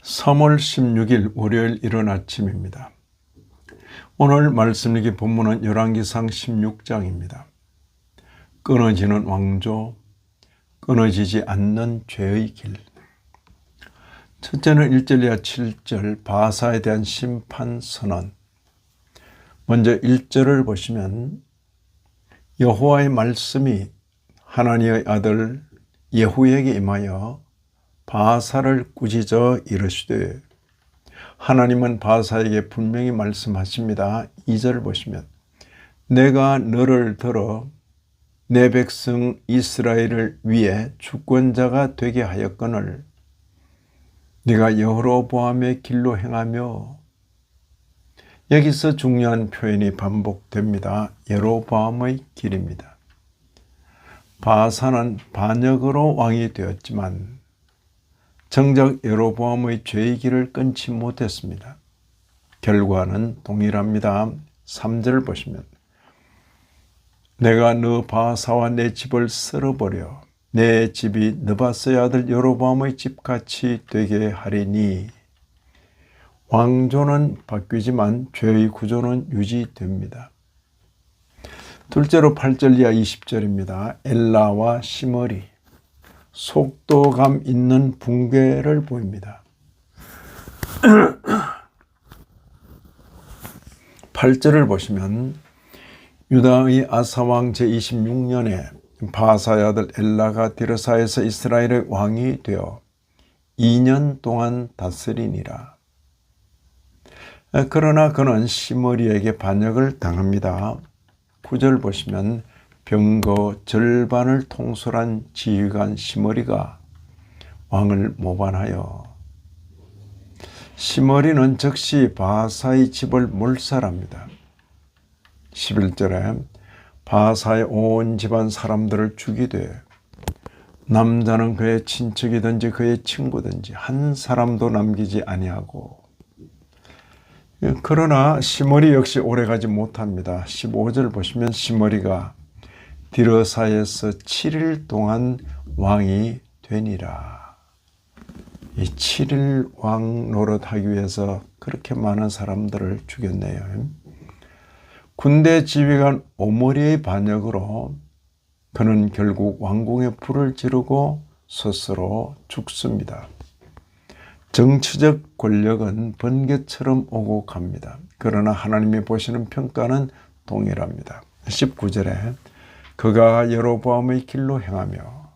3월 16일 월요일 이른 아침입니다. 오늘 말씀일기 본문은 열왕기상 16장입니다. 끊어지는 왕조, 끊어지지 않는 죄의 길. 첫째는 1절 이하 7절 바사에 대한 심판 선언. 먼저 1절을 보시면 여호와의 말씀이 하나님의 아들 예후에게 임하여 바사를 꾸짖어 이르시되, 하나님은 바사에게 분명히 말씀하십니다. 2절 보시면 내가 너를 들어 내 백성 이스라엘을 위해 주권자가 되게 하였거늘 네가 여로보암의 길로 행하며, 여기서 중요한 표현이 반복됩니다. 여로보암의 길입니다. 바사는 반역으로 왕이 되었지만 정작 여로보암의 죄의 길을 끊지 못했습니다. 결과는 동일합니다. 3절을 보시면 내가 너 바사와 내 집을 쓸어버려 내 집이 느바스의 아들 여로보암의 집같이 되게 하리니. 왕조는 바뀌지만 죄의 구조는 유지됩니다. 둘째로 8절 이하 20절입니다. 엘라와 시머리, 속도감 있는 붕괴를 보입니다. 8절을 보시면 유다의 아사왕 제26년에 바사의 아들 엘라가 디르사에서 이스라엘의 왕이 되어 2년 동안 다스리니라. 그러나 그는 시므리에게 반역을 당합니다. 9절 보시면 병거 절반을 통솔한 지휘관 시므리가 왕을 모반하여, 시므리는 즉시 바사의 집을 몰살합니다. 11절에 바사의 온 집안 사람들을 죽이되 남자는 그의 친척이든지 그의 친구든지 한 사람도 남기지 아니하고, 그러나 시므리 역시 오래가지 못합니다. 15절 보시면 시므리가 디르사에서 7일 동안 왕이 되니라. 이 7일 왕 노릇하기 위해서 그렇게 많은 사람들을 죽였네요. 군대 지휘관 오므리의 반역으로 그는 결국 왕궁에 불을 지르고 스스로 죽습니다. 정치적 권력은 번개처럼 오고 갑니다. 그러나 하나님이 보시는 평가는 동일합니다. 19절에 그가 여로보암의 길로 행하며.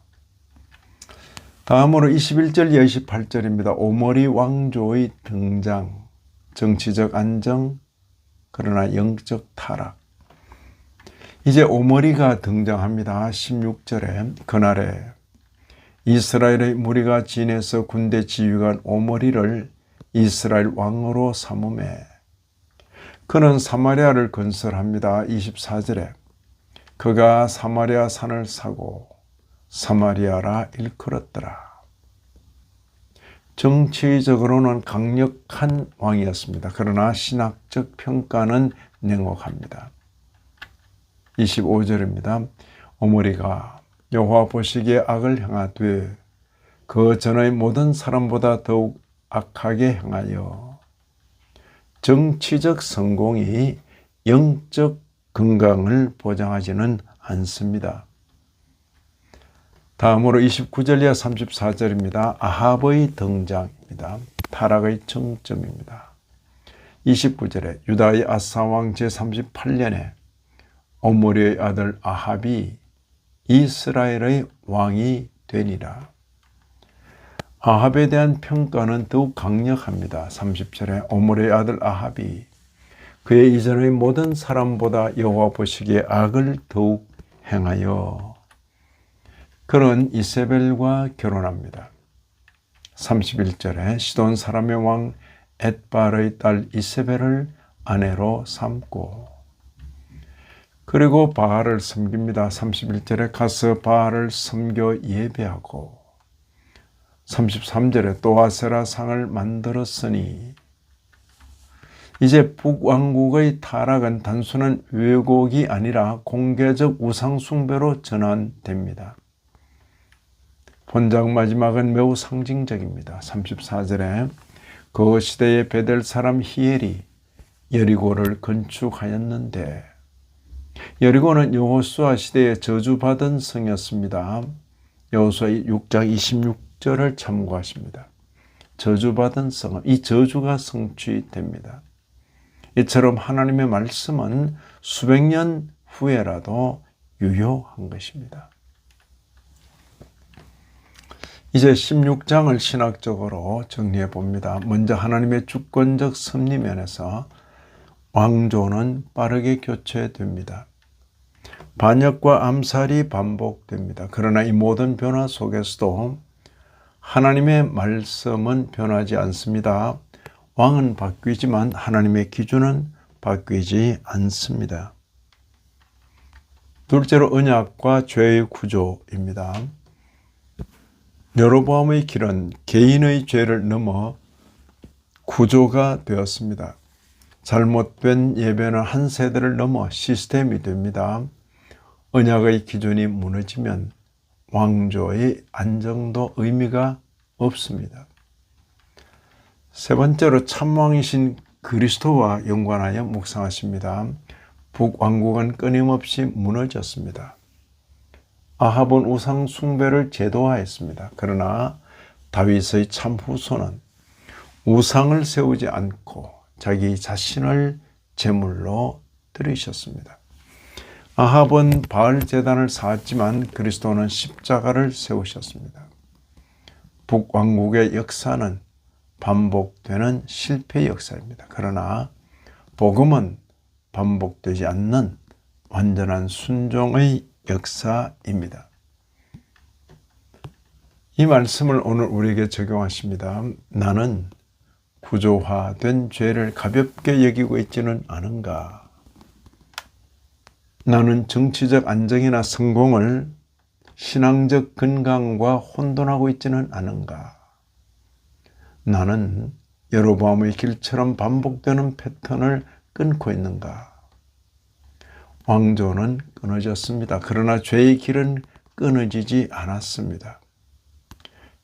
다음으로 21절 28절입니다. 오므리 왕조의 등장, 정치적 안정, 그러나 영적 타락. 이제 오므리가 등장합니다. 16절에 그날에 이스라엘의 무리가 진에서 군대 지휘관 오므리를 이스라엘 왕으로 삼음해 그는 사마리아를 건설합니다. 24절에 그가 사마리아 산을 사고 사마리아라 일컬었더라. 정치적으로는 강력한 왕이었습니다. 그러나 신학적 평가는 냉혹합니다. 25절입니다. 오므리가 여호와 보시기에 악을 행하되 그 전의 모든 사람보다 더욱 악하게 행하여 정치적 성공이 영적 건강을 보장하지는 않습니다. 다음으로 29절 이하 34절입니다. 아합의 등장입니다. 타락의 정점입니다. 29절에 유다의 아사왕 제38년에 오므리의 아들 아합이 이스라엘의 왕이 되니라. 아합에 대한 평가는 더욱 강력합니다. 30절에 오므리의 아들 아합이 그의 이전의 모든 사람보다 여호와 보시기에 악을 더욱 행하여 그는 이세벨과 결혼합니다. 31절에 시돈 사람의 왕 엣발의 딸 이세벨을 아내로 삼고 그리고 바알을 섬깁니다. 31절에 가서 바알을 섬겨 예배하고 33절에 또 아세라 상을 만들었으니. 이제 북왕국의 타락은 단순한 왜곡이 아니라 공개적 우상숭배로 전환됩니다. 본장 마지막은 매우 상징적입니다. 34절에 그 시대의 베델 사람 히엘이 여리고를 건축하였는데, 여리고는 여호수아 시대에 저주받은 성이었습니다. 여호수아 6장 26절을 참고하십니다. 저주받은 성은 이 저주가 성취됩니다. 이처럼 하나님의 말씀은 수백 년 후에라도 유효한 것입니다. 이제 16장을 신학적으로 정리해 봅니다. 먼저 하나님의 주권적 섭리 면에서 왕조는 빠르게 교체됩니다. 반역과 암살이 반복됩니다. 그러나 이 모든 변화 속에서도 하나님의 말씀은 변하지 않습니다. 왕은 바뀌지만 하나님의 기준은 바뀌지 않습니다. 둘째로 언약과 죄의 구조입니다. 여로보암의 길은 개인의 죄를 넘어 구조가 되었습니다. 잘못된 예배는 한 세대를 넘어 시스템이 됩니다. 언약의 기준이 무너지면 왕조의 안정도 의미가 없습니다. 세 번째로 참왕이신 그리스도와 연관하여 묵상하십니다. 북왕국은 끊임없이 무너졌습니다. 아합은 우상 숭배를 제도화했습니다. 그러나 다윗의 참 후손은 우상을 세우지 않고 자기 자신을 제물로 드리셨습니다. 아합은 바알 제단을 쌓았지만 그리스도는 십자가를 세우셨습니다. 북왕국의 역사는 반복되는 실패의 역사입니다. 그러나 복음은 반복되지 않는 완전한 순종의 역사입니다. 이 말씀을 오늘 우리에게 적용하십니다. 나는 구조화된 죄를 가볍게 여기고 있지는 않은가? 나는 정치적 안정이나 성공을 신앙적 건강과 혼돈하고 있지는 않은가? 나는 여로보암의 길처럼 반복되는 패턴을 끊고 있는가? 왕조는 끊어졌습니다. 그러나 죄의 길은 끊어지지 않았습니다.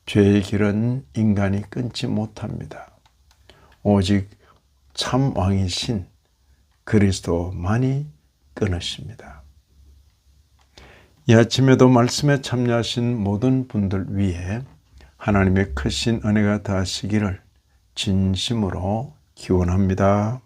죄의 길은 인간이 끊지 못합니다. 오직 참 왕이신 그리스도만이 끊으십니다. 이 아침에도 말씀에 참여하신 모든 분들 위해 하나님의 크신 은혜가 다하시기를 진심으로 기원합니다.